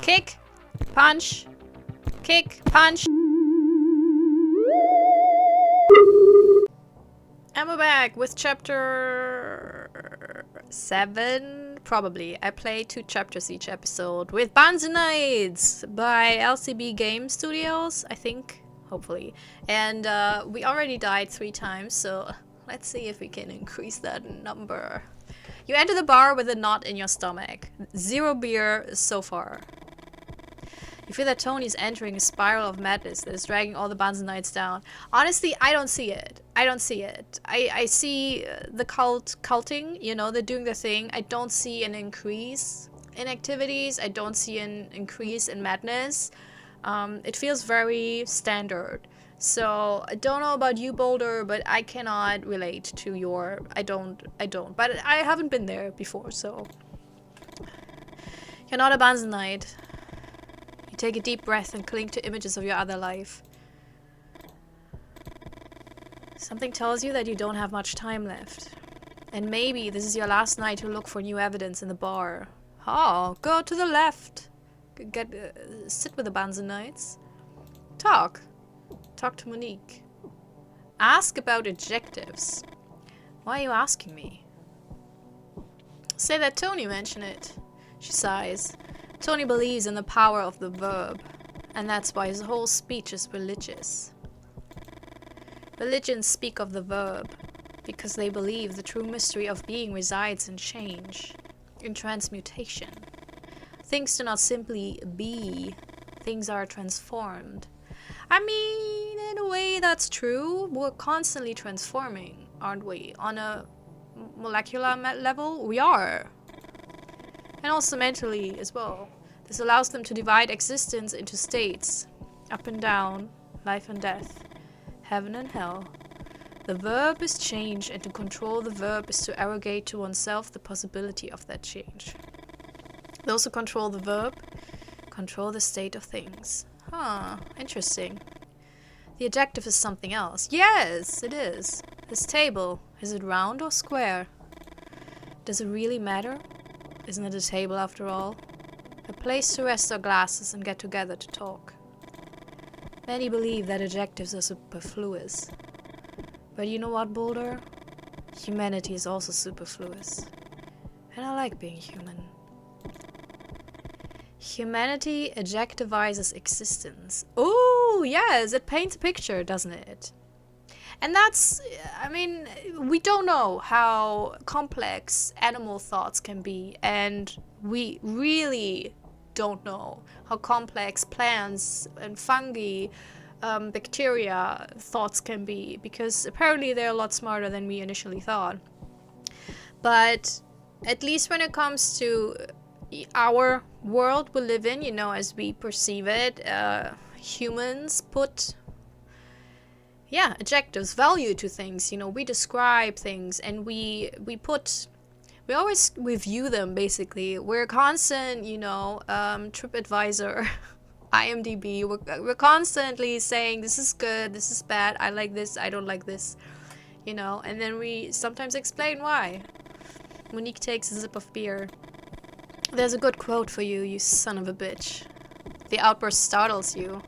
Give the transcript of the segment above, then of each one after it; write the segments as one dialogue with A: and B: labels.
A: Kick, punch, kick, punch. And we're back with chapter 7, probably. I play 2 chapters each episode with Bahnsen Knights by LCB Game Studios, I think, hopefully. And we already died 3 times, so let's see if we can increase that number. You enter the bar with a knot in your stomach. 0 beer so far. You feel that Toni is entering a spiral of madness that is dragging all the Bahnsen Knights down. Honestly, I don't see it. I don't see it. I see the culting, you know, they're doing their thing. I don't see an increase in activities. I don't see an increase in madness. It feels very standard. So, I don't know about you, Boulder, but I cannot relate to your... I don't. But I haven't been there before, so... You're not a Bahnsen Knight. You take a deep breath and cling to images of your other life. Something tells you that you don't have much time left. And maybe this is your last night to look for new evidence in the bar. Oh, go to the left. Sit with the Bahnsen Knights. Talk to Monique. Ask about adjectives. Why are you asking me? Say that Toni mentioned it. She sighs. Toni believes in the power of the verb, and that's why his whole speech is religious. Religions speak of the verb, because they believe the true mystery of being resides in change, in transmutation. Things do not simply be, things are transformed. I mean, in a way that's true. We're constantly transforming, aren't we? On a molecular level, we are. And also mentally as well. This allows them to divide existence into states. Up and down, life and death, heaven and hell. The verb is change, and to control the verb is to arrogate to oneself the possibility of that change. Those who control the verb control the state of things. Huh, interesting. The adjective is something else. Yes, it is. This table, is it round or square? Does it really matter? Isn't it a table after all? A place to rest our glasses and get together to talk. Many believe that adjectives are superfluous. But you know what, Boulder? Humanity is also superfluous. And I like being human. Humanity adjectivizes existence. Oh, yes, it paints a picture, doesn't it? And that's, I mean, we don't know how complex animal thoughts can be, and we really don't know how complex plants and fungi, bacteria thoughts can be, because apparently they're a lot smarter than we initially thought. But at least when it comes to our world we live in, you know, as we perceive it, humans put... adjectives, value to things, you know, we describe things and we always review them, basically. We're constant, you know, TripAdvisor, IMDb, we're constantly saying this is good, this is bad, I like this, I don't like this, you know, and then we sometimes explain why. Monique takes a sip of beer. There's a good quote for you, you son of a bitch. The outburst startles you.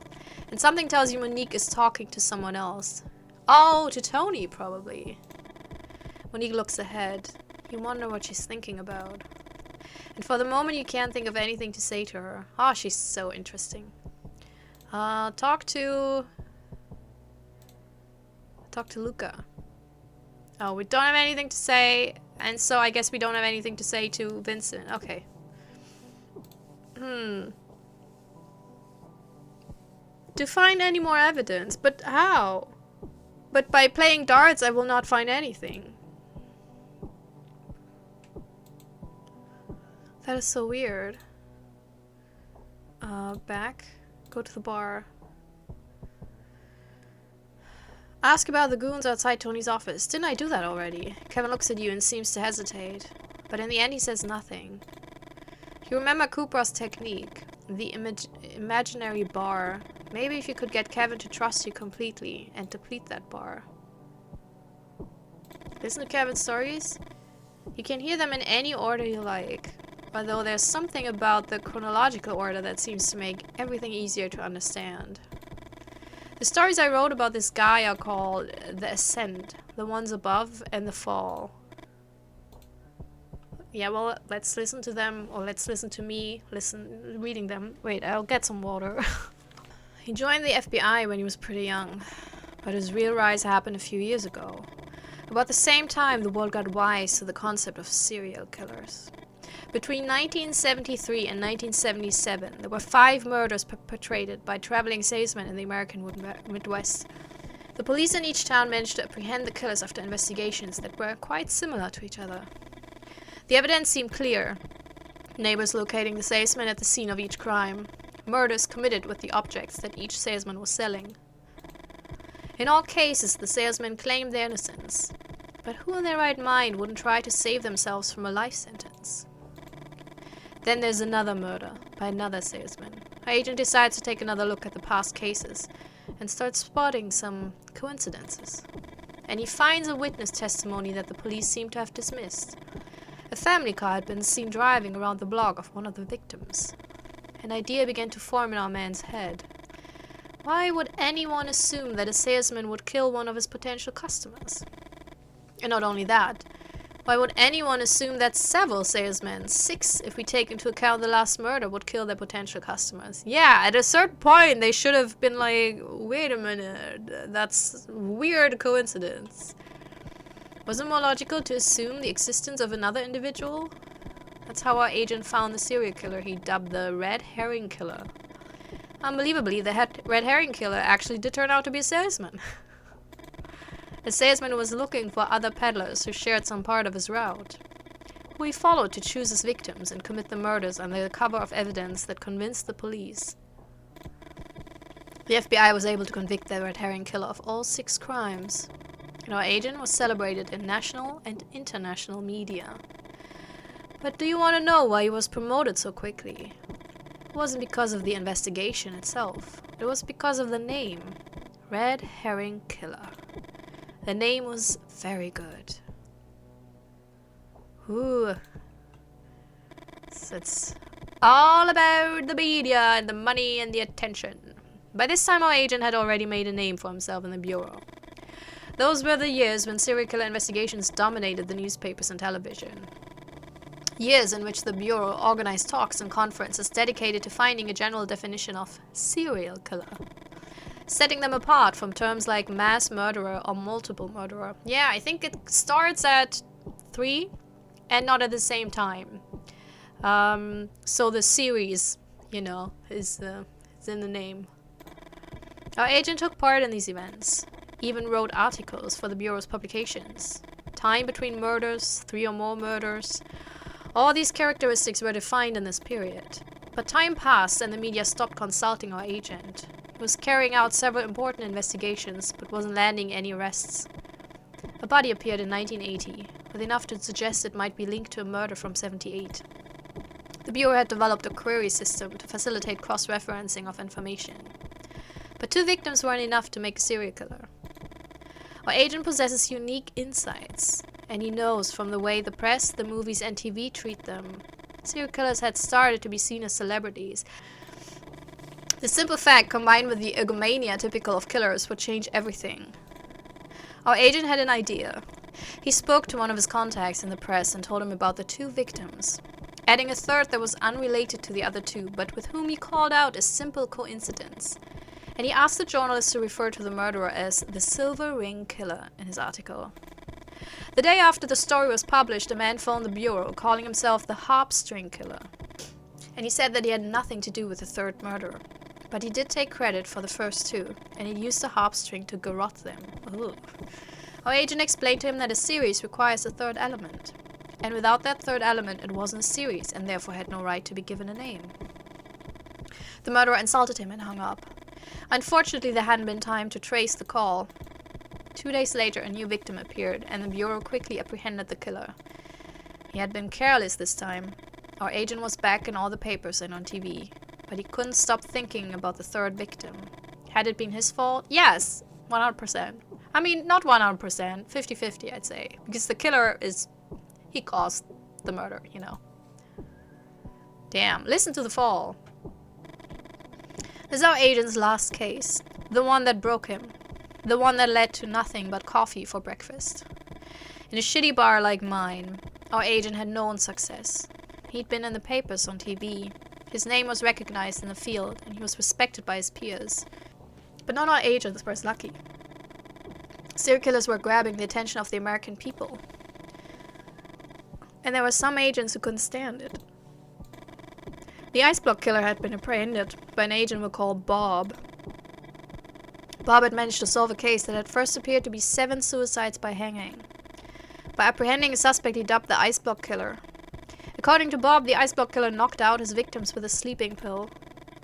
A: And something tells you Monique is talking to someone else. Oh, to Toni, probably. Monique looks ahead. You wonder what she's thinking about. And for the moment you can't think of anything to say to her. Oh, she's so interesting. Talk to Luca. Oh, we don't have anything to say. And so I guess we don't have anything to say to Vincent. Okay. To find any more evidence, but how? But by playing darts I will not find anything. That is so weird. Back. Go to the bar. Ask about the goons outside Toni's office. Didn't I do that already? Kevin looks at you and seems to hesitate. But in the end he says nothing. You remember Cooper's technique. The imaginary bar. Maybe if you could get Kevin to trust you completely and deplete that bar. Listen to Kevin's stories. You can hear them in any order you like. Although there's something about the chronological order that seems to make everything easier to understand. The stories I wrote about this guy are called The Ascent, The Ones Above, and The Fall. Yeah, well, let's listen to them, or let's listen to me reading them. Wait, I'll get some water. He joined the FBI when he was pretty young, but his real rise happened a few years ago. About the same time, the world got wise to the concept of serial killers. Between 1973 and 1977, there were 5 murders perpetrated by traveling salesmen in the American Midwest. The police in each town managed to apprehend the killers after investigations that were quite similar to each other. The evidence seemed clear. Neighbors locating the salesman at the scene of each crime. Murders committed with the objects that each salesman was selling. In all cases, the salesmen claimed their innocence. But who in their right mind wouldn't try to save themselves from a life sentence? Then there's another murder by another salesman. Our agent decides to take another look at the past cases and starts spotting some coincidences. And he finds a witness testimony that the police seem to have dismissed. A family car had been seen driving around the block of one of the victims. An idea began to form in our man's head. Why would anyone assume that a salesman would kill one of his potential customers? And not only that, why would anyone assume that several salesmen, 6 if we take into account the last murder, would kill their potential customers? Yeah, at a certain point they should have been like, wait a minute, that's a weird coincidence. Was it more logical to assume the existence of another individual? That's how our agent found the serial killer he dubbed the Red Herring Killer. Unbelievably, the Red Herring Killer actually did turn out to be a salesman. The salesman was looking for other peddlers who shared some part of his route, who he followed to choose his victims and commit the murders under the cover of evidence that convinced the police. The FBI was able to convict the Red Herring Killer of all 6 crimes, and our agent was celebrated in national and international media. But do you want to know why he was promoted so quickly? It wasn't because of the investigation itself. It was because of the name. Red Herring Killer. The name was very good. Ooh. So it's all about the media and the money and the attention. By this time our agent had already made a name for himself in the bureau. Those were the years when serial killer investigations dominated the newspapers and television. Years in which the Bureau organized talks and conferences dedicated to finding a general definition of serial killer, setting them apart from terms like mass murderer or multiple murderer. Yeah, I think it starts at 3 and not at the same time. So the series, is in the name. Our agent took part in these events, even wrote articles for the Bureau's publications. Time between murders, 3 or more murders. All these characteristics were defined in this period. But time passed and the media stopped consulting our agent. He was carrying out several important investigations, but wasn't landing any arrests. A body appeared in 1980, with enough to suggest it might be linked to a murder from 78. The Bureau had developed a query system to facilitate cross-referencing of information. But 2 victims weren't enough to make a serial killer. Our agent possesses unique insights, and he knows from the way the press, the movies, and TV treat them. Serial killers had started to be seen as celebrities. The simple fact, combined with the egomania typical of killers, would change everything. Our agent had an idea. He spoke to one of his contacts in the press and told him about the 2 victims, adding a third that was unrelated to the other 2, but with whom he called out a simple coincidence. And he asked the journalist to refer to the murderer as the Silver Ring Killer in his article. The day after the story was published, a man phoned the Bureau, calling himself the Harp String Killer. And he said that he had nothing to do with the 3rd murder. But he did take credit for the first 2, and he used the harp string to garrote them. Ooh. Our agent explained to him that a series requires a 3rd element. And without that 3rd element, it wasn't a series, and therefore had no right to be given a name. The murderer insulted him and hung up. Unfortunately, there hadn't been time to trace the call. 2 days later, a new victim appeared, and the Bureau quickly apprehended the killer. He had been careless this time. Our agent was back in all the papers and on TV, but he couldn't stop thinking about the 3rd victim. Had it been his fault? Yes, 100%. I mean, not 100%, 50-50 I'd say, because the killer he caused the murder, Damn, listen to the fall. This is our agent's last case. The one that broke him. The one that led to nothing but coffee for breakfast. In a shitty bar like mine, our agent had known success. He'd been in the papers on TV. His name was recognized in the field, and he was respected by his peers. But not our agents were as lucky. Serial killers were grabbing the attention of the American people. And there were some agents who couldn't stand it. The ice block killer had been apprehended by an agent we called Bob. Bob had managed to solve a case that had first appeared to be 7 suicides by hanging. By apprehending a suspect he dubbed the ice block killer. According to Bob, the ice block killer knocked out his victims with a sleeping pill.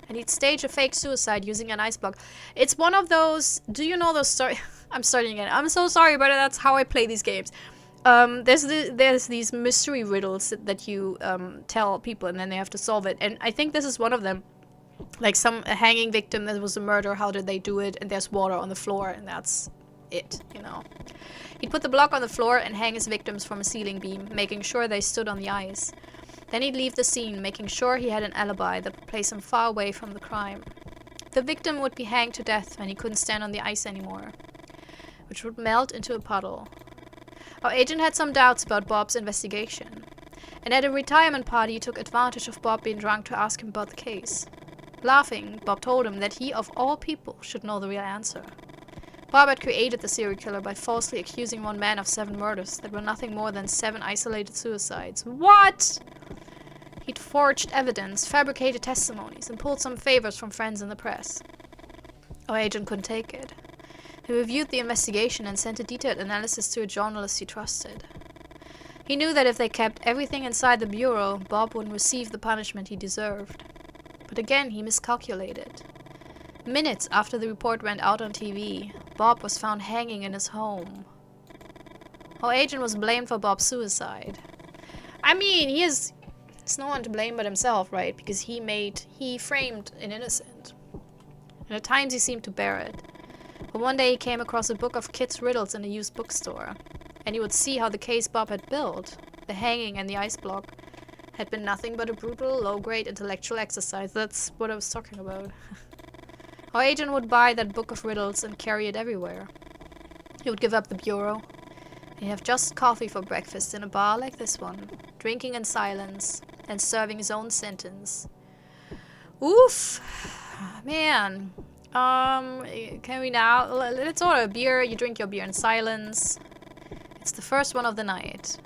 A: And he'd staged a fake suicide using an ice block. It's one of those... Do you know those stories? I'm starting again. I'm so sorry, but that's how I play these games. There's these mystery riddles that you tell people and then they have to solve it. And I think this is one of them. Like a hanging victim, there was a murder, how did they do it? And there's water on the floor and that's it, you know. He'd put the block on the floor and hang his victims from a ceiling beam, making sure they stood on the ice. Then he'd leave the scene, making sure he had an alibi that would place him far away from the crime. The victim would be hanged to death when he couldn't stand on the ice anymore, which would melt into a puddle. Our agent had some doubts about Bob's investigation, and at a retirement party he took advantage of Bob being drunk to ask him about the case. Laughing, Bob told him that he, of all people, should know the real answer. Bob had created the serial killer by falsely accusing one man of 7 murders that were nothing more than 7 isolated suicides. What?! He'd forged evidence, fabricated testimonies, and pulled some favors from friends in the press. Our agent couldn't take it. He reviewed the investigation and sent a detailed analysis to a journalist he trusted. He knew that if they kept everything inside the bureau, Bob wouldn't receive the punishment he deserved. But again, he miscalculated. Minutes after the report went out on TV, Bob was found hanging in his home. Our agent was blamed for Bob's suicide. I mean, it's no one to blame but himself, right? Because he framed an innocent. And at times he seemed to bear it. But one day he came across a book of kids' riddles in a used bookstore. And he would see how the case Bob had built, the hanging and the ice block, had been nothing but a brutal, low-grade intellectual exercise. That's what I was talking about. Our agent would buy that book of riddles and carry it everywhere. He would give up the bureau. He'd have just coffee for breakfast in a bar like this one, drinking in silence, and serving his own sentence. Oof! Man. Can we now... Let's order a beer. You drink your beer in silence. It's the first one of the night.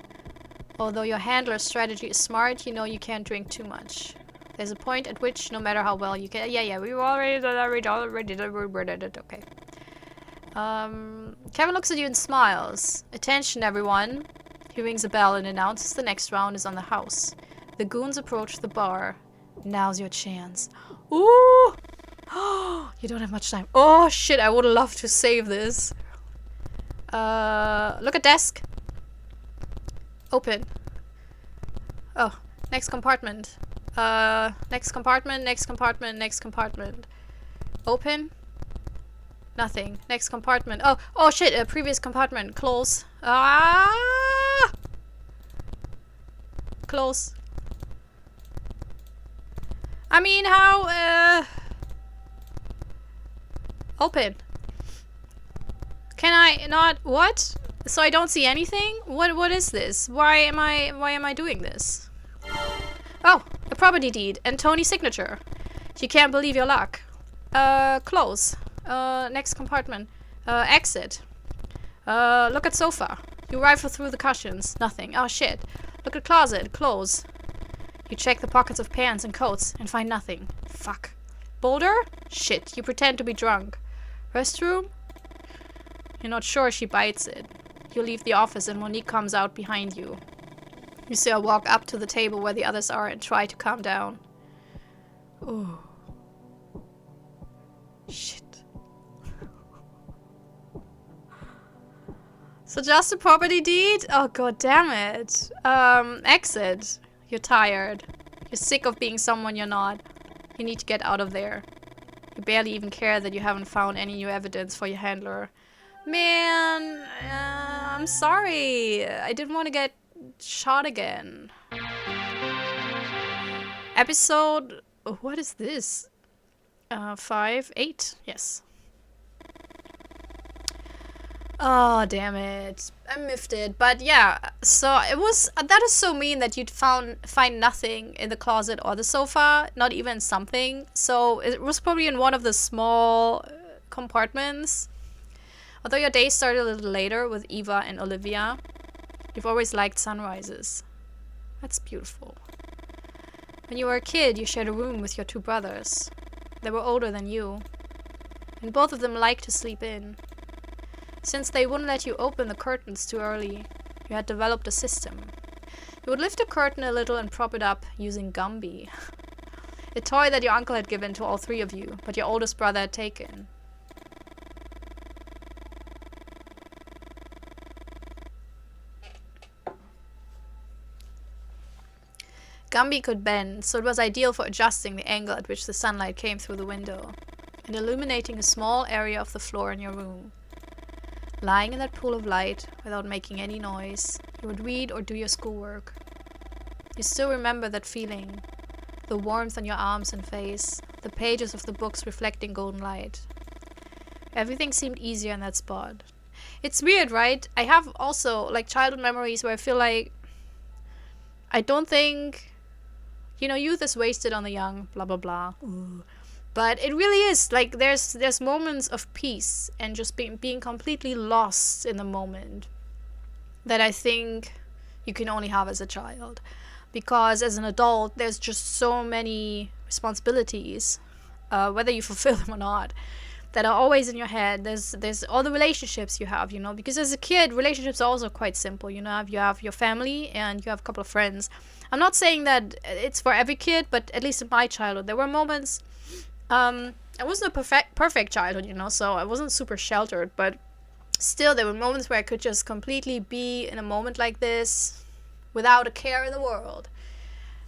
A: Although your handler's strategy is smart, you know you can't drink too much. There's a point at which, no matter how well you can... Yeah, we already did it. Okay. Kevin looks at you and smiles. Attention, everyone. He rings a bell and announces the next round is on the house. The goons approach the bar. Now's your chance. Ooh! You don't have much time. Oh, shit, I would love to save this. Look at desk. Open. Oh, next compartment. Next compartment. Open. Nothing. Next compartment. Oh shit, previous compartment. Close. Close. I mean, how, Open. Can I not... What? So I don't see anything? What is this? Why am I doing this? Oh, a property deed and Toni's signature. You can't believe your luck. Close. Next compartment. Exit. Look at sofa. You rifle through the cushions. Nothing. Oh shit. Look at closet. Close. You check the pockets of pants and coats and find nothing. Fuck. Boulder? Shit. You pretend to be drunk. Restroom? You're not sure she bites it. You leave the office and Monique comes out behind you. You see her walk up to the table where the others are and try to calm down. Ooh. Shit. So just a property deed? Oh god damn it. Exit. You're tired. You're sick of being someone you're not. You need to get out of there. You barely even care that you haven't found any new evidence for your handler. Man, I'm sorry. I didn't want to get shot again. Episode... What is this? 5, 8? Yes. Oh, damn it. I miffed it. But yeah, so it was... that is so mean that you'd find nothing in the closet or the sofa, not even something. So it was probably in one of the small compartments. Although your day started a little later with Eva and Olivia, you've always liked sunrises. That's beautiful. When you were a kid, you shared a room with your 2 brothers. They were older than you, and both of them liked to sleep in. Since they wouldn't let you open the curtains too early, you had developed a system. You would lift the curtain a little and prop it up using Gumby, a toy that your uncle had given to all 3 of you, but your oldest brother had taken. Gumby could bend, so it was ideal for adjusting the angle at which the sunlight came through the window, and illuminating a small area of the floor in your room. Lying in that pool of light, without making any noise, you would read or do your schoolwork. You still remember that feeling, the warmth on your arms and face, the pages of the books reflecting golden light. Everything seemed easier in that spot. It's weird, right? I have also, like, childhood memories where I feel like I don't think, youth is wasted on the young, blah, blah, blah. Ooh. But it really is, like, there's moments of peace and just being completely lost in the moment that I think you can only have as a child. Because as an adult, there's just so many responsibilities, whether you fulfill them or not, that are always in your head. There's all the relationships you have, because as a kid, relationships are also quite simple. You have your family and you have a couple of friends. I'm not saying that it's for every kid, but at least in my childhood, there were moments. I wasn't a perfect childhood, so I wasn't super sheltered, but still there were moments where I could just completely be in a moment like this without a care in the world.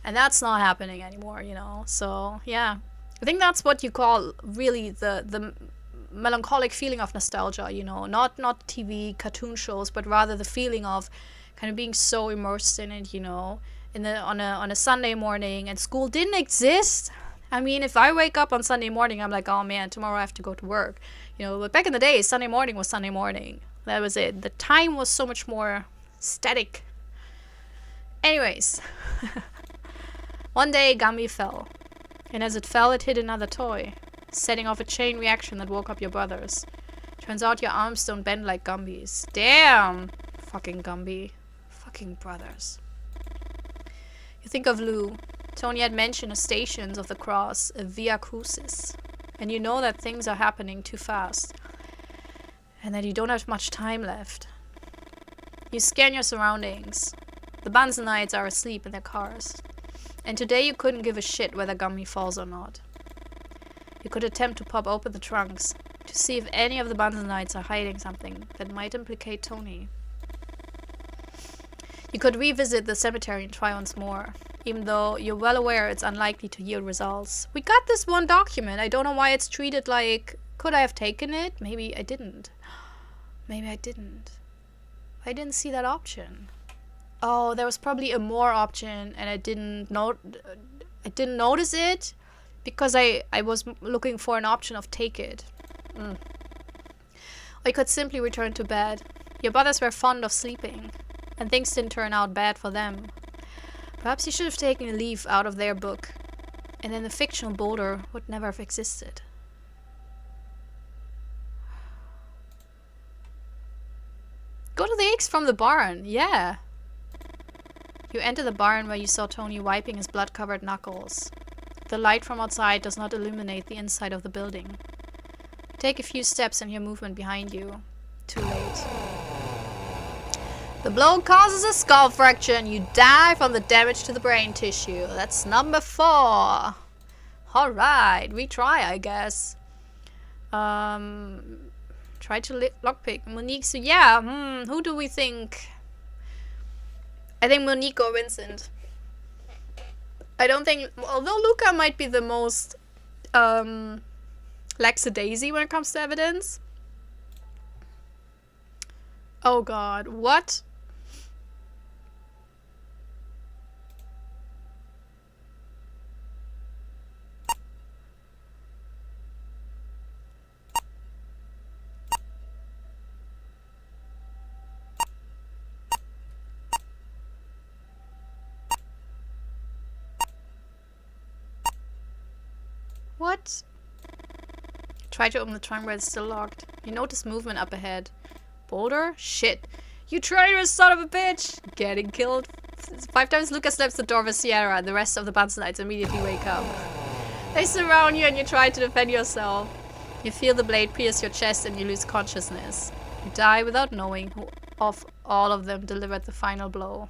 A: And that's not happening anymore, So, yeah. I think that's what you call really the melancholic feeling of nostalgia, Not TV, cartoon shows, but rather the feeling of kind of being so immersed in it, on a Sunday morning, and school didn't exist. I mean, if I wake up on Sunday morning, I'm like, oh man, tomorrow I have to go to work. But back in the day, Sunday morning was Sunday morning. That was it. The time was so much more static. Anyways. One day, Gumby fell. And as it fell, it hit another toy, setting off a chain reaction that woke up your brothers. Turns out your arms don't bend like Gumby's. Damn! Fucking Gumby. Fucking brothers. You think of Lou. Toni had mentioned the Stations of the Cross, a Via Crucis, and you know that things are happening too fast, and that you don't have much time left. You scan your surroundings. The Bahnsen Knights are asleep in their cars, and today you couldn't give a shit whether Gumby falls or not. You could attempt to pop open the trunks, to see if any of the Bahnsen Knights are hiding something that might implicate Toni. You could revisit the cemetery and try once more, even though you're well aware it's unlikely to yield results. We got this one document. I don't know why it's treated like, could I have taken it? Maybe I didn't. Maybe I didn't. I didn't see that option. Oh, there was probably a more option and I didn't notice it because I was looking for an option of take it. Or you could simply return to bed. Your brothers were fond of sleeping, and things didn't turn out bad for them. Perhaps you should have taken a leaf out of their book, and then the fictional Boulder would never have existed. Go to the eggs from the barn, yeah. You enter the barn where you saw Toni wiping his blood-covered knuckles. The light from outside does not illuminate the inside of the building. Take a few steps and hear movement behind you. Too late. The blow causes a skull fracture and you die from the damage to the brain tissue. That's number 4. Alright, retry, I guess. Try to lockpick. Monique, so yeah, who do we think? I think Monique or Vincent. I don't think, although Luca might be the most lackadaisy when it comes to evidence. Oh god, what? What? Try to open the trunk, but it's still locked. You notice movement up ahead. Boulder? Shit. You traitorous son of a bitch! Getting killed. 5 times Lucas slaps the door of a Sierra, and the rest of the Bahnsen Knights immediately wake up. They surround you and you try to defend yourself. You feel the blade pierce your chest and you lose consciousness. You die without knowing who of all of them delivered the final blow.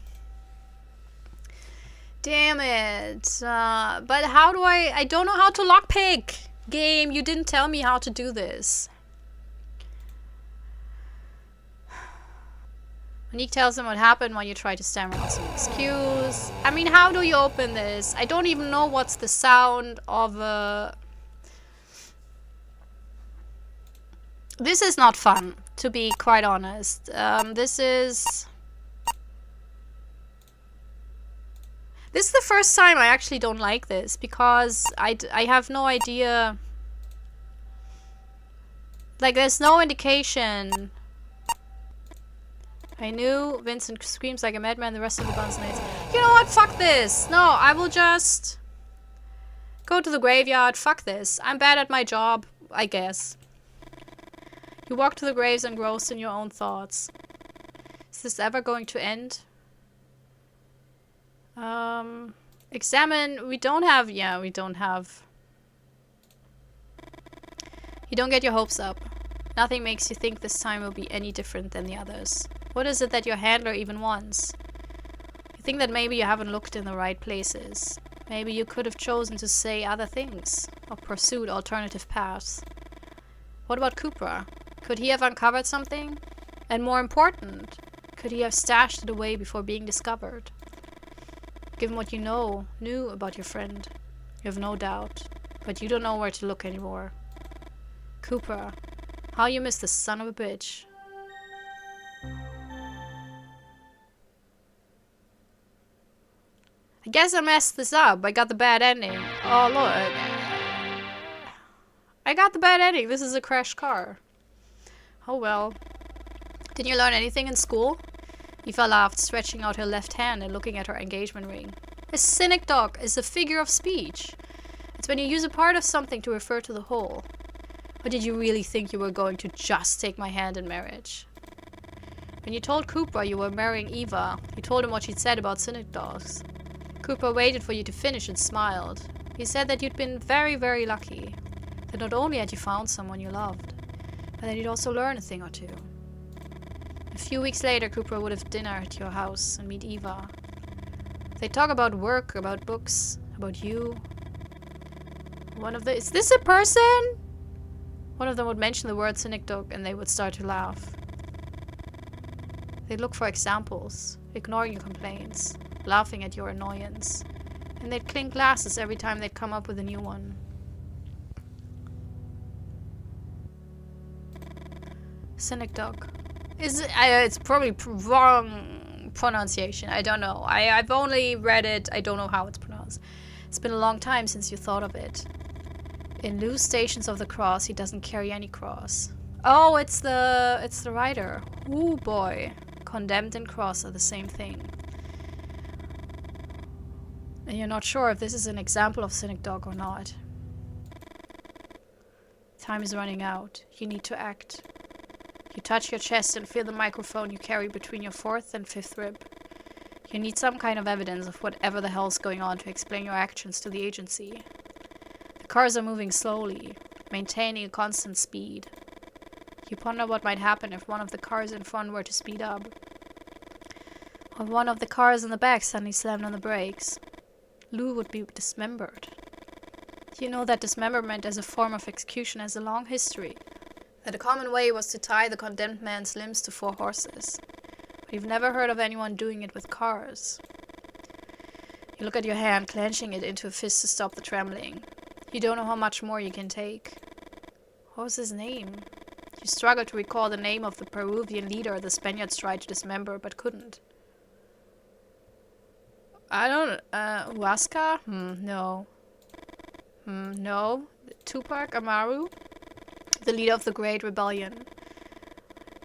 A: Damn it. But how do I don't know how to lockpick. Game, you didn't tell me how to do this. Monique tells him what happened while you try to stammer out some excuse. I mean, how do you open this? I don't even know what's the sound of a... This is not fun, to be quite honest. This is the first time I actually don't like this, because I have no idea. Like, there's no indication. I knew Vincent screams like a madman, the rest of the Bahnsen Knights. You know what? Fuck this. No, I will just go to the graveyard. Fuck this. I'm bad at my job, I guess. You walk to the graves engrossed in your own thoughts. Is this ever going to end? Examine. We don't have... Yeah, we don't have... You don't get your hopes up. Nothing makes you think this time will be any different than the others. What is it that your handler even wants? You think that maybe you haven't looked in the right places. Maybe you could have chosen to say other things, or pursued alternative paths. What about Cooper? Could he have uncovered something? And more important, could he have stashed it away before being discovered? Given what you knew about your friend, you have no doubt, but you don't know where to look anymore. Cooper, how you missed the son of a bitch. I guess I messed this up. I got the bad ending. Oh, look. I got the bad ending. This is a crashed car. Oh well. Didn't you learn anything in school? Eva laughed, stretching out her left hand and looking at her engagement ring. A synecdoche is a figure of speech. It's when you use a part of something to refer to the whole. Or did you really think you were going to just take my hand in marriage? When you told Cooper you were marrying Eva, you told him what she'd said about synecdoches. Cooper waited for you to finish and smiled. He said that you'd been very, very lucky. That not only had you found someone you loved, but that you'd also learn a thing or two. A few weeks later, Cooper would have dinner at your house and meet Eva. They'd talk about work, about books, about you. Is this a person? One of them would mention the word synecdoche and they would start to laugh. They'd look for examples, ignoring your complaints, laughing at your annoyance. And they'd clink glasses every time they'd come up with a new one. Synecdoche. It's probably wrong pronunciation. I don't know. I've only read it. I don't know how it's pronounced. It's been a long time since you thought of it. In loose stations of the cross, he doesn't carry any cross. Oh, it's the writer. Ooh, boy. Condemned and cross are the same thing. And you're not sure if this is an example of synecdoche or not. Time is running out. You need to act. You touch your chest and feel the microphone you carry between your 4th and 5th rib. You need some kind of evidence of whatever the hell's going on to explain your actions to the agency. The cars are moving slowly, maintaining a constant speed. You ponder what might happen if one of the cars in front were to speed up. Or one of the cars in the back suddenly slammed on the brakes. Lou would be dismembered. You know that dismemberment as a form of execution has a long history. That a common way was to tie the condemned man's limbs to 4 horses. But you've never heard of anyone doing it with cars. You look at your hand, clenching it into a fist to stop the trembling. You don't know how much more you can take. What was his name? You struggle to recall the name of the Peruvian leader the Spaniards tried to dismember but couldn't. I don't... Huasca? No. No. Tupac Amaru? The leader of the Great Rebellion.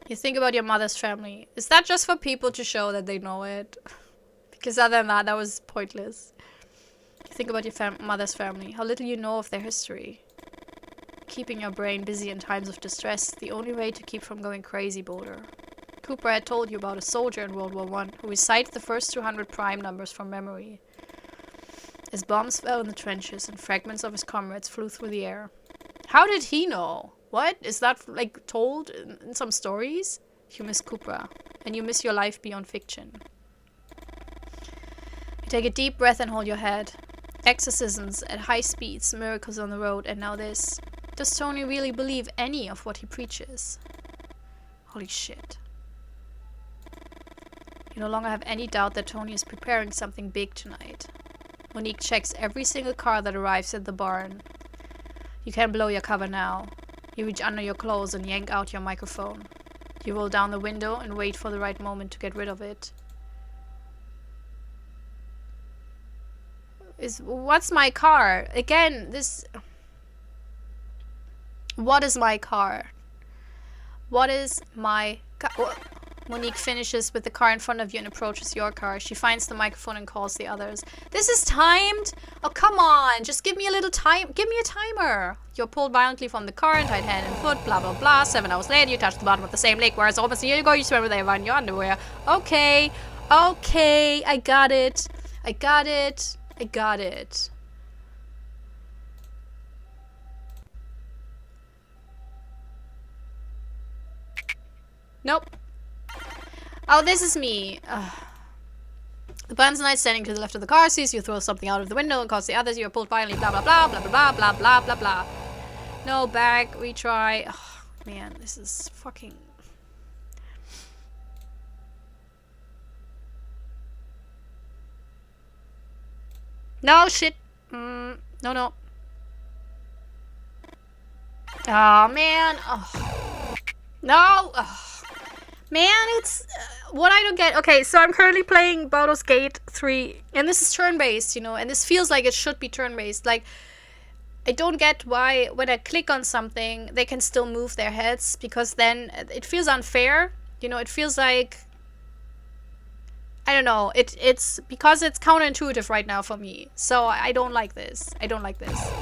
A: You think about your mother's family. Is that just for people to show that they know it? Because other than that, that was pointless. You Think about your mother's family, how little you know of their history. Keeping your brain busy in times of distress is the only way to keep from going crazy, Boulder. Cooper had told you about a soldier in World War I who recited the first 200 prime numbers from memory. As bombs fell in the trenches and fragments of his comrades flew through the air. How did he know? What? Is that, like, told in some stories? You miss Cooper, and you miss your life beyond fiction. You take a deep breath and hold your head. Exorcisms at high speeds, miracles on the road, and now this. Does Toni really believe any of what he preaches? Holy shit. You no longer have any doubt that Toni is preparing something big tonight. Monique checks every single car that arrives at the barn. You can blow your cover now. You reach under your clothes and yank out your microphone. You roll down the window and wait for the right moment to get rid of it. What's my car? Again, this... What is my car? What is my car? Monique finishes with the car in front of you and approaches your car. She finds the microphone and calls the others. This is timed? Oh, come on. Just give me a little time. Give me a timer. You're pulled violently from the car and tied hand and foot. Blah, blah, blah. 7 hours later, you touch the bottom of the same lake. Whereas almost a year ago, you swam with Ava in your underwear. Okay. Okay. I got it. I got it. I got it. Nope. Oh, this is me. Ugh. The Bahnsen Knights standing to the left of the car sees you throw something out of the window and calls the others. You are pulled violently. Blah, blah, blah, blah, blah, blah, blah, blah, blah. No, back. Retry. Oh, man, this is fucking... No, shit. No, no. Oh, man. Oh. No. Oh. Man, it's... what I don't get... Okay, so I'm currently playing Baldur's Gate 3. And this is turn-based, you know. And this feels like it should be turn-based. Like, I don't get why when I click on something, they can still move their heads. Because then it feels unfair. You know, it feels like... I don't know. It's... because it's counterintuitive right now for me. So I don't like this. I don't like this.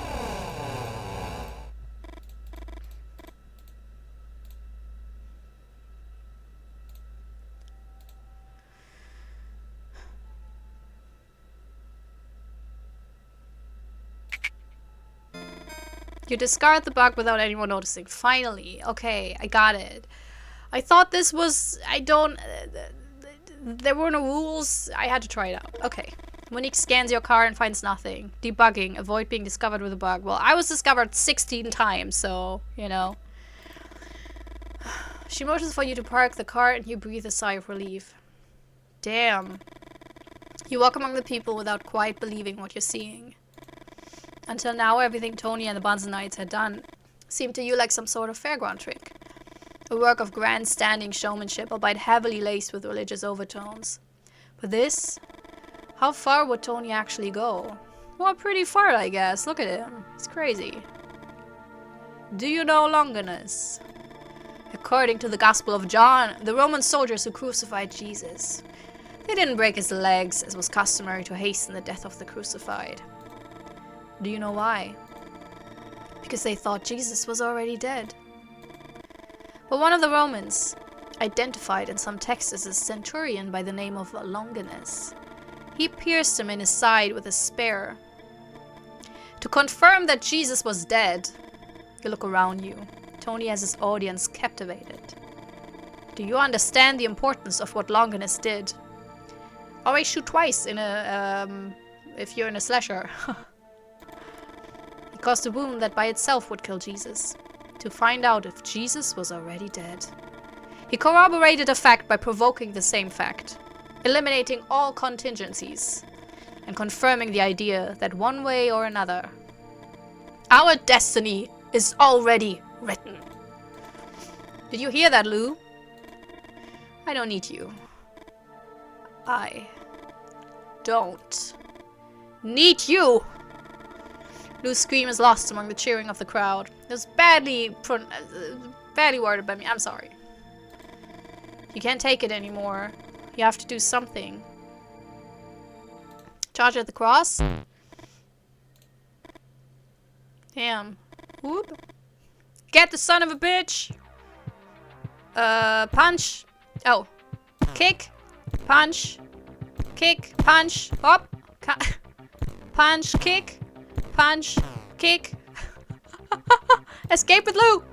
A: You discard the bug without anyone noticing. Finally. Okay, I got it. I thought this was... I don't... there were no rules. I had to try it out. Okay. Monique scans your car and finds nothing. Debugging. Avoid being discovered with a bug. Well, I was discovered 16 times, so, you know. She motions for you to park the car and you breathe a sigh of relief. Damn. You walk among the people without quite believing what you're seeing. Until now, everything Toni and the Bahnsen Knights had done seemed to you like some sort of fairground trick. A work of grandstanding showmanship, albeit heavily laced with religious overtones. But this? How far would Toni actually go? Well, pretty far, I guess. Look at him. It's crazy. Do you know Longinus? According to the Gospel of John, the Roman soldiers who crucified Jesus. They didn't break his legs, as was customary to hasten the death of the crucified. Do you know why? Because they thought Jesus was already dead. But one of the Romans, identified in some texts as a centurion by the name of Longinus, he pierced him in his side with a spear. To confirm that Jesus was dead, you look around you. Toni has his audience captivated. Do you understand the importance of what Longinus did? Always shoot twice in a, if you're in a slasher. He caused a wound that by itself would kill Jesus, to find out if Jesus was already dead. He corroborated a fact by provoking the same fact, eliminating all contingencies, and confirming the idea that one way or another, our destiny is already written. Did you hear that, Lou? I don't need you. I don't need you! Lou's scream is lost among the cheering of the crowd. It was badly worded by me. I'm sorry. You can't take it anymore. You have to do something. Charge at the cross? Damn. Whoop. Get the son of a bitch! Punch. Oh. Kick. Punch. Kick. Punch. Hop. Punch. Kick. Punch. Kick. Escape with Lou!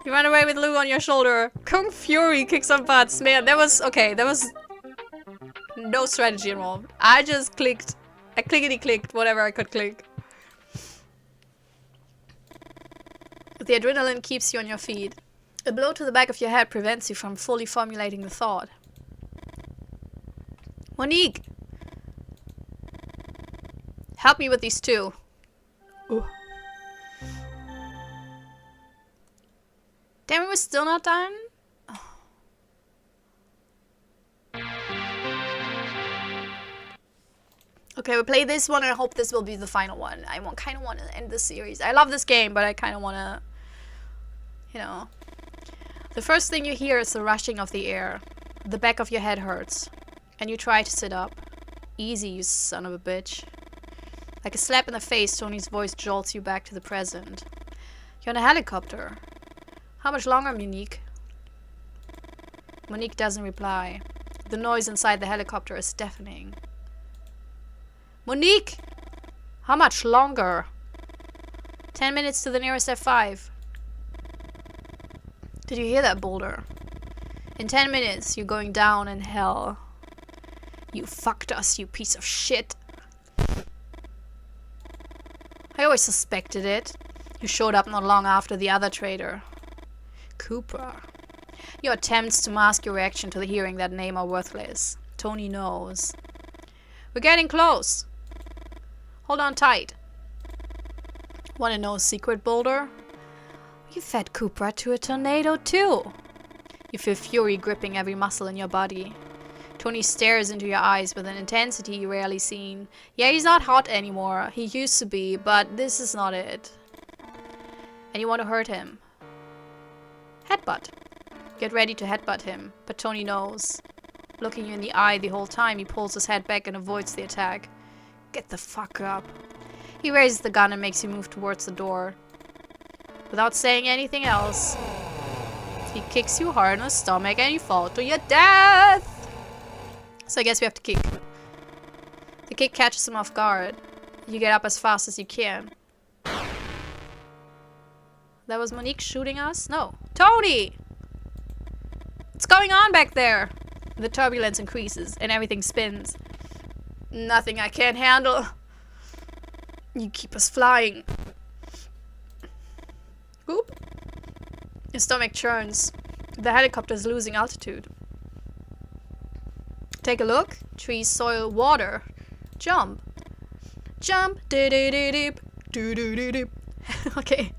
A: You run away with Lou on your shoulder. Kung Fury kicks some butts. Man, that was... Okay, that was... No strategy involved. I just clicked. I clickety-clicked whatever I could click. The adrenaline keeps you on your feet. A blow to the back of your head prevents you from fully formulating the thought. Monique! Help me with these two. Ooh. Damn, we're still not done? Oh. Okay, we'll play this one and I hope this will be the final one. I kind of want to end this series. I love this game, but I kind of want to, you know. The first thing you hear is the rushing of the air. The back of your head hurts. And you try to sit up. Easy, you son of a bitch. Like a slap in the face, Tony's voice jolts you back to the present. You're in a helicopter. How much longer, Monique? Monique doesn't reply. The noise inside the helicopter is deafening. Monique! How much longer? 10 minutes to the nearest F5. Did you hear that, Boulder? In 10 minutes, you're going down in hell. You fucked us, you piece of shit. I always suspected it. You showed up not long after the other traitor. Cooper. Your attempts to mask your reaction to the hearing that name are worthless. Toni knows. We're getting close. Hold on tight. Want to know a secret, Boulder? You fed Cooper to a tornado too. You feel fury gripping every muscle in your body. Toni stares into your eyes with an intensity you rarely seen. Yeah, he's not hot anymore. He used to be, but this is not it. And you want to hurt him. Headbutt. Get ready to headbutt him, but Toni knows. Looking you in the eye the whole time, he pulls his head back and avoids the attack. Get the fuck up. He raises the gun and makes you move towards the door. Without saying anything else, he kicks you hard in the stomach and you fall to your death! So I guess we have to kick. The kick catches him off guard. You get up as fast as you can. That was Monique shooting us? No. Toni! What's going on back there? The turbulence increases and everything spins. Nothing I can't handle. You keep us flying. Oop. Your stomach churns. The helicopter is losing altitude. Take a look. Trees, soil, water. Jump. Jump. Do-do-do-doop. Do-do-do-doop. Okay.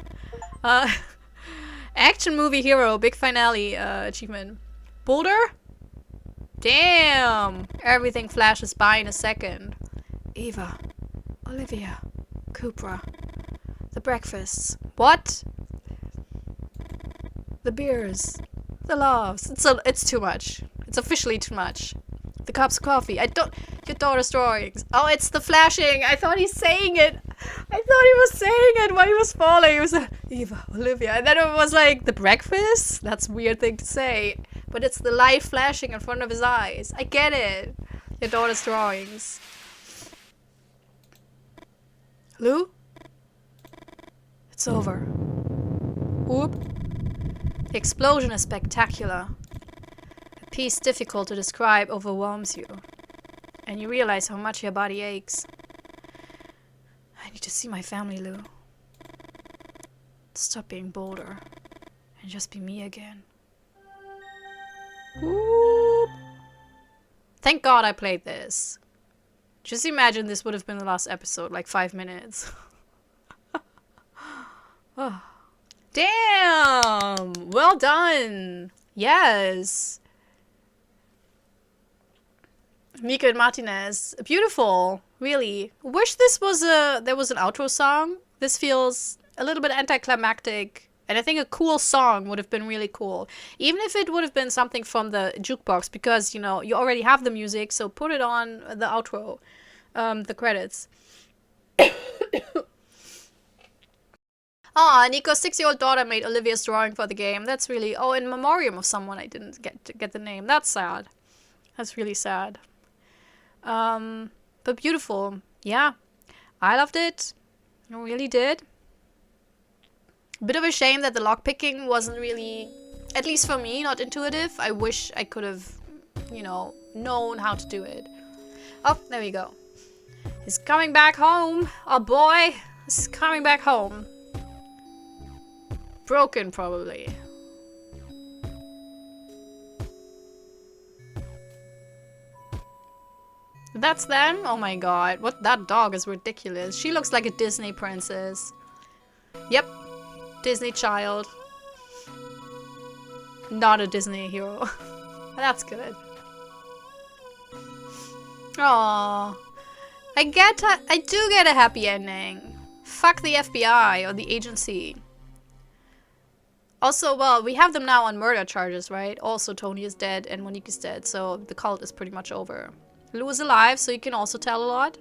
A: Action movie hero. Big finale achievement. Boulder? Damn. Everything flashes by in a second. Eva. Olivia. Cooper. The breakfasts. What? The beers. The laughs. It's too much. It's officially too much. The cups of coffee. Your daughter's drawings. Oh, it's the flashing. I thought he's saying it. I thought he was saying it while he was falling. It was Eva, Olivia. And then it was like, the breakfast? That's a weird thing to say. But it's the light flashing in front of his eyes. I get it. Your daughter's drawings. Lou? It's over. Whoop. The explosion is spectacular. A piece difficult to describe overwhelms you. And you realize how much your body aches. I need to see my family, Lou. Stop being Boulder. And just be me again. Whoop. Thank God I played this. Just imagine this would have been the last episode, like 5 minutes. Oh. Damn! Well done! Yes! Mika and Martinez. Beautiful. Really. Wish there was an outro song. This feels a little bit anticlimactic. And I think a cool song would have been really cool. Even if it would have been something from the jukebox. Because, you know, you already have the music. So put it on the outro. The credits. Nico's 6-year-old daughter made Olivia's drawing for the game. That's really... Oh, in memoriam of someone I didn't get the name. That's sad. That's really sad. But beautiful. Yeah. I loved it. I really did. Bit of a shame that the lockpicking wasn't really, at least for me, not intuitive. I wish I could have, known how to do it. Oh, there we go. He's coming back home. Oh boy. He's coming back home. Broken, probably. That's them? Oh my god. That dog is ridiculous. She looks like a Disney princess. Yep. Disney child. Not a Disney hero. That's good. Aww. I do get a happy ending. Fuck the FBI or the agency. Also, well, we have them now on murder charges, right? Also, Toni is dead and Monique is dead, so the cult is pretty much over. Lou is alive, so you can also tell a lot.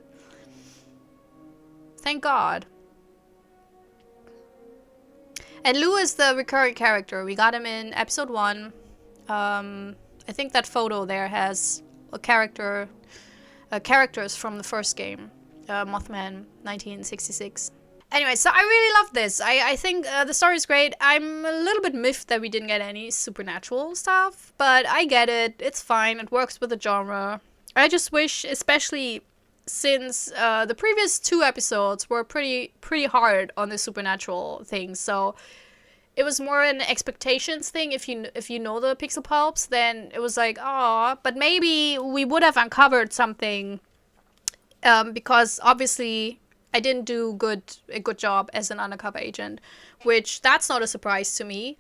A: Thank God. And Lou is the recurring character. We got him in episode 1. I think that photo there has a characters from the first game, Mothman, 1966. Anyway, so I really love this. I think the story is great. I'm a little bit miffed that we didn't get any supernatural stuff, but I get it. It's fine. It works with the genre. I just wish, especially since the previous 2 episodes were pretty hard on the supernatural things, so it was more an expectations thing. If you know the Pixel Pulps, then it was like, oh, but maybe we would have uncovered something, because obviously I didn't do a good job as an undercover agent, which that's not a surprise to me.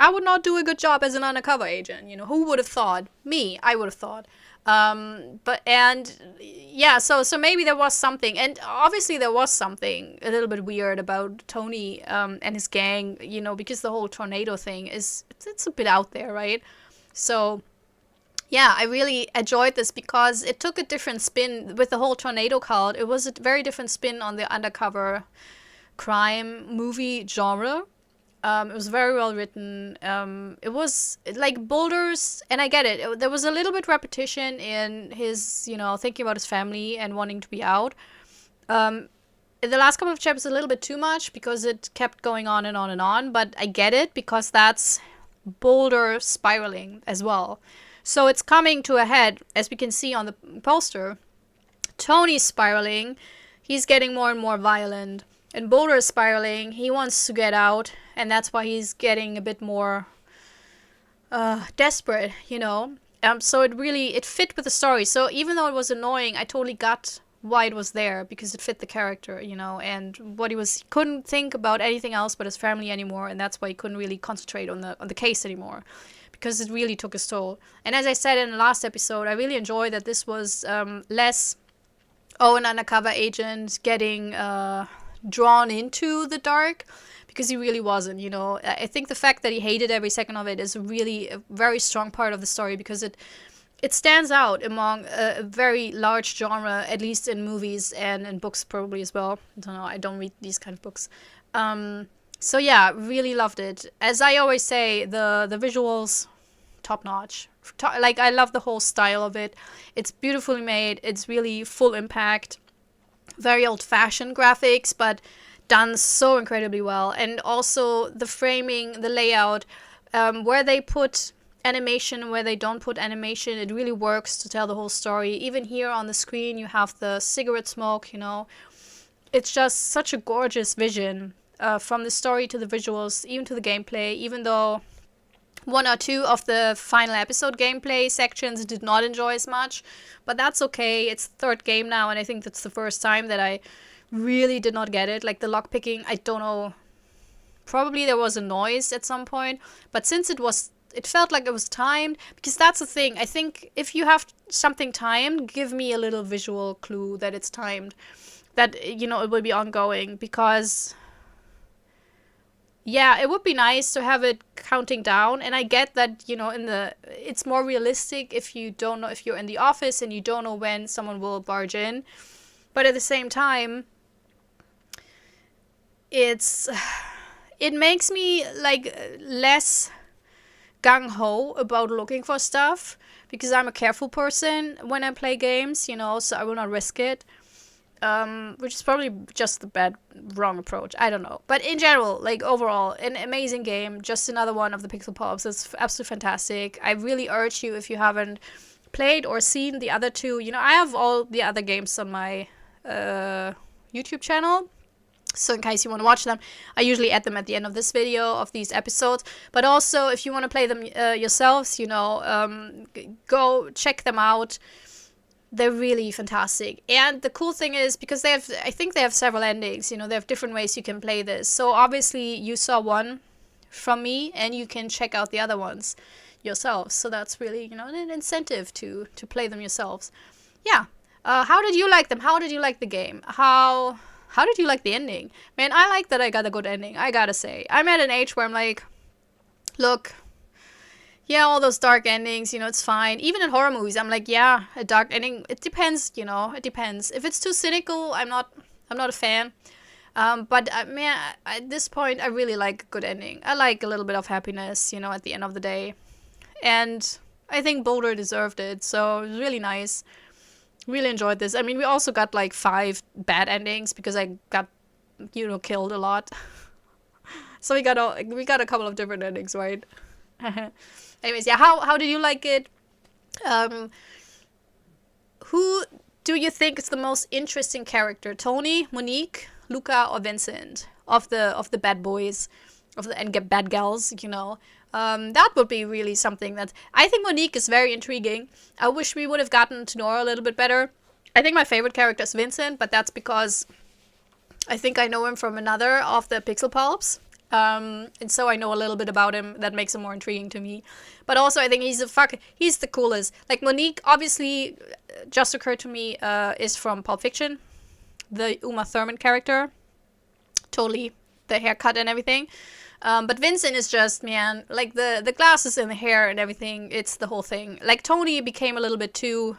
A: I would not do a good job as an undercover agent. Who would have thought? Me, I would have thought. So maybe there was something, and obviously there was something a little bit weird about Toni and his gang, because the whole tornado thing it's a bit out there, right? So yeah, I really enjoyed this because it took a different spin with the whole tornado cult. It was a very different spin on the undercover crime movie genre. It was very well written. It was like Boulder's, and I get it. There was a little bit repetition in his, thinking about his family and wanting to be out. In the last couple of chapters, a little bit too much because it kept going on and on and on. But I get it because that's Boulder spiraling as well. So it's coming to a head, as we can see on the poster. Toni's spiraling. He's getting more and more violent. And Boulder is spiraling. He wants to get out. And that's why he's getting a bit more desperate, So it fit with the story. So even though it was annoying, I totally got why it was there because it fit the character, and what he couldn't think about anything else but his family anymore, and that's why he couldn't really concentrate on the case anymore because it really took his toll. And as I said in the last episode, I really enjoyed that this was less an undercover agent getting drawn into the dark, because he really wasn't, I think the fact that he hated every second of it is really a very strong part of the story because it stands out among a very large genre, at least in movies and in books probably as well. I don't know, I don't read these kind of books. So yeah, really loved it. As I always say, the visuals, top notch. I love the whole style of it. It's beautifully made. It's really full impact. Very old-fashioned graphics, but done so incredibly well. And also the framing, the layout, where they put animation, where they don't put animation, it really works to tell the whole story. Even here on the screen you have the cigarette smoke, It's just such a gorgeous vision, from the story to the visuals, even to the gameplay, even though 1 or 2 of the final episode gameplay sections did not enjoy as much. But that's okay. It's the 3rd game now, and I think that's the first time that I really did not get it. Like the lockpicking, I don't know. Probably there was a noise at some point. But since it felt like it was timed, because that's the thing. I think if you have something timed, give me a little visual clue that it's timed. That, it will be ongoing, because yeah, it would be nice to have it counting down. And I get that, it's more realistic if you don't know, if you're in the office and you don't know when someone will barge in. But at the same time, it makes me like less gung-ho about looking for stuff, because I'm a careful person when I play games, you know, so I will not risk it. Which is probably just the wrong approach. I don't know. But in general, like overall, an amazing game. Just another one of the Pixel Pops. It's absolutely fantastic. I really urge you, if you haven't played or seen the other two, you know, I have all the other games on my YouTube channel. So in case you want to watch them, I usually add them at the end of this video, of these episodes. But also, if you want to play them yourselves, you know, go check them out. They're really fantastic. And the cool thing is, because I think they have several endings, you know, they have different ways you can play this. So obviously you saw one from me, and you can check out the other ones yourselves. So that's really, you know, an incentive to play them yourselves. Yeah. How did you like them? How did you like the game? How did you like the ending? Man, I like that I got a good ending, I gotta say. I'm at an age where I'm like, look, yeah, all those dark endings, you know, it's fine. Even in horror movies, I'm like, yeah, a dark ending. It depends, you know. It depends. If it's too cynical, I'm not a fan. But man, at this point, I really like a good ending. I like a little bit of happiness, you know, at the end of the day. And I think Boulder deserved it. So it was really nice. Really enjoyed this. I mean, we also got like 5 bad endings because I got, you know, killed a lot. So we got a couple of different endings, right? Anyways, yeah, how did you like it? Who do you think is the most interesting character? Toni, Monique, Luca, or Vincent? Of the bad boys, and bad gals, you know. That would be really something that I think Monique is very intriguing. I wish we would have gotten to know her a little bit better. I think my favorite character is Vincent, but that's because I think I know him from another of the Pixel Pulps. And so I know a little bit about him. That makes him more intriguing to me. But also I think he's the coolest. Like Monique, obviously, just occurred to me, is from Pulp Fiction. The Uma Thurman character. Totally. The haircut and everything. But Vincent is just, man, like the glasses and the hair and everything. It's the whole thing. Like Toni became a little bit too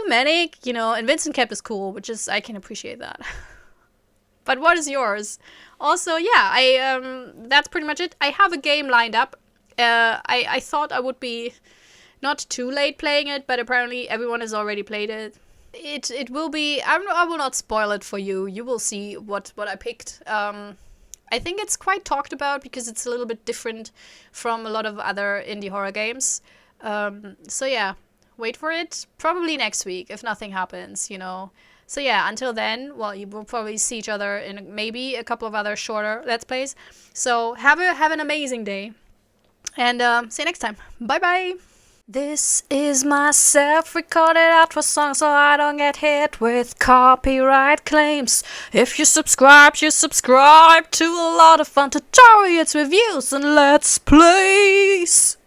A: manic, you know, and Vincent kept his cool, which is, I can appreciate that. But what is yours? Also, yeah, that's pretty much it. I have a game lined up. I thought I would be not too late playing it, but apparently everyone has already played it. It will be, I will not spoil it for you. You will see what I picked. I think it's quite talked about because it's a little bit different from a lot of other indie horror games. So yeah, wait for it. Probably next week if nothing happens, you know. So yeah, until then, well, you will probably see each other in maybe a couple of other shorter Let's Plays. So have an amazing day. And see you next time. Bye bye. This is my self-recorded outro song so I don't get hit with copyright claims. If you subscribe to a lot of fun tutorials, reviews, and Let's Plays.